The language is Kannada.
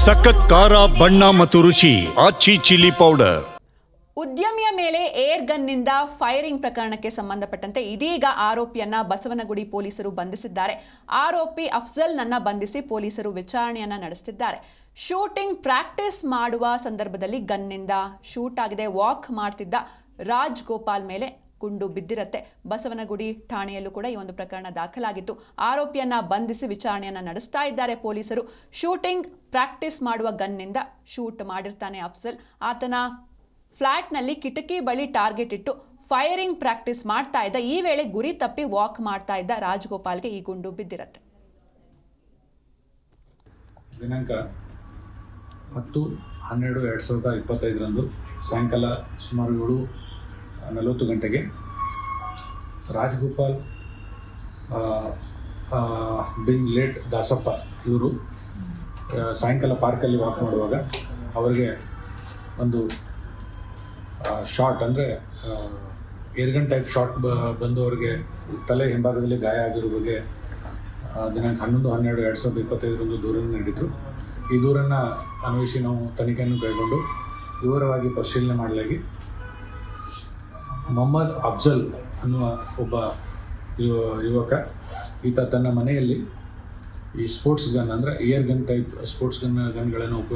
ಸಖತ್ ಖಾರ ಬಣ್ಣ ಮತ್ತು ರುಚಿ ಆಚಿ ಚಿಲ್ಲಿ ಪೌಡರ್. ಉದ್ಯಮಿಯ ಮೇಲೆ ಏರ್ ಗನ್ನಿಂದ ಫೈರಿಂಗ್ ಪ್ರಕರಣಕ್ಕೆ ಸಂಬಂಧಪಟ್ಟಂತೆ ಇದೀಗ ಆರೋಪಿಯನ್ನ ಬಸವನಗುಡಿ ಪೊಲೀಸರು ಬಂಧಿಸಿದ್ದಾರೆ. ಆರೋಪಿ ಅಫ್ಜಲ್ನನ್ನ ಬಂಧಿಸಿ ಪೊಲೀಸರು ವಿಚಾರಣೆಯನ್ನ ನಡೆಸುತ್ತಿದ್ದಾರೆ. ಶೂಟಿಂಗ್ ಪ್ರಾಕ್ಟೀಸ್ ಮಾಡುವ ಸಂದರ್ಭದಲ್ಲಿ ಗನ್ನಿಂದ ಶೂಟ್ ಆಗಿದೆ. ವಾಕ್ ಮಾಡ್ತಿದ್ದ ರಾಜ್ ಗೋಪಾಲ್ ಮೇಲೆ ಗುಂಡು ಬಿದ್ದಿರತ್ತೆ. ಬಸವನಗುಡಿ ಠಾಣೆಯಲ್ಲೂ ಕೂಡ ಈ ಒಂದು ಪ್ರಕರಣ ದಾಖಲಾಗಿತ್ತು. ಆರೋಪಿಯನ್ನ ಬಂಧಿಸಿ ವಿಚಾರಣೆಯನ್ನ ನಡೆಸ್ತಾ ಇದ್ದಾರೆ ಪೊಲೀಸರು. ಶೂಟಿಂಗ್ ಪ್ರಾಕ್ಟೀಸ್ ಮಾಡುವ ಗನ್ನಿಂದ ಶೂಟ್ ಮಾಡಿರ್ತಾನೆ ಅಫ್ಜಲ್. ಆತನ ಫ್ಲಾಟ್ನಲ್ಲಿ ಕಿಟಕಿ ಬಳಿ ಟಾರ್ಗೆಟ್ ಇಟ್ಟು ಫೈರಿಂಗ್ ಪ್ರಾಕ್ಟೀಸ್ ಮಾಡ್ತಾ ಇದ್ದ. ಈ ವೇಳೆ ಗುರಿ ತಪ್ಪಿ ವಾಕ್ ಮಾಡ್ತಾ ಇದ್ದ ರಾಜಗೋಪಾಲ್ಗೆ ಈ ಗುಂಡು ಬಿದ್ದಿರತ್ತೆ. ದಿನಾಂಕ 10/12/2025 ಸಾಯಂಕಾಲ ಸುಮಾರು 7:40 ಗಂಟೆಗೆ ರಾಜಗೋಪಾಲ್ ಬಿನ್ ಲೇಟ್ ದಾಸಪ್ಪ ಇವರು ಸಾಯಂಕಾಲ ಪಾರ್ಕಲ್ಲಿ ವಾಕ್ ಮಾಡುವಾಗ ಅವರಿಗೆ ಒಂದು ಶಾರ್ಟ್ ಅಂದರೆ ಏರ್ಗನ್ ಟೈಪ್ ಶಾರ್ಟ್ ಬಂದು ಅವರಿಗೆ ತಲೆ ಹಿಂಭಾಗದಲ್ಲಿ ಗಾಯ ಆಗಿರೋ ಬಗ್ಗೆ ದಿನಾಂಕ 11/12/2025 ದೂರನ್ನು ನೀಡಿದರು. ಈ ದೂರನ್ನು ಅನ್ವಯಿಸಿ ನಾವು ತನಿಖೆಯನ್ನು ಕೈಗೊಂಡು ವಿವರವಾಗಿ ಪರಿಶೀಲನೆ ಮಾಡಲಾಗಿ ಮೊಹಮ್ಮದ್ ಅಫ್ಜಲ್ ಅನ್ನುವ ಒಬ್ಬ ಯುವಕ ಈತ ತನ್ನ ಮನೆಯಲ್ಲಿ ಈ ಸ್ಪೋರ್ಟ್ಸ್ ಗನ್ ಅಂದರೆ ಏರ್ ಗನ್ ಟೈಪ್ ಸ್ಪೋರ್ಟ್ಸ್ ಗನ್ಗಳನ್ನು ಉಪಯೋಗ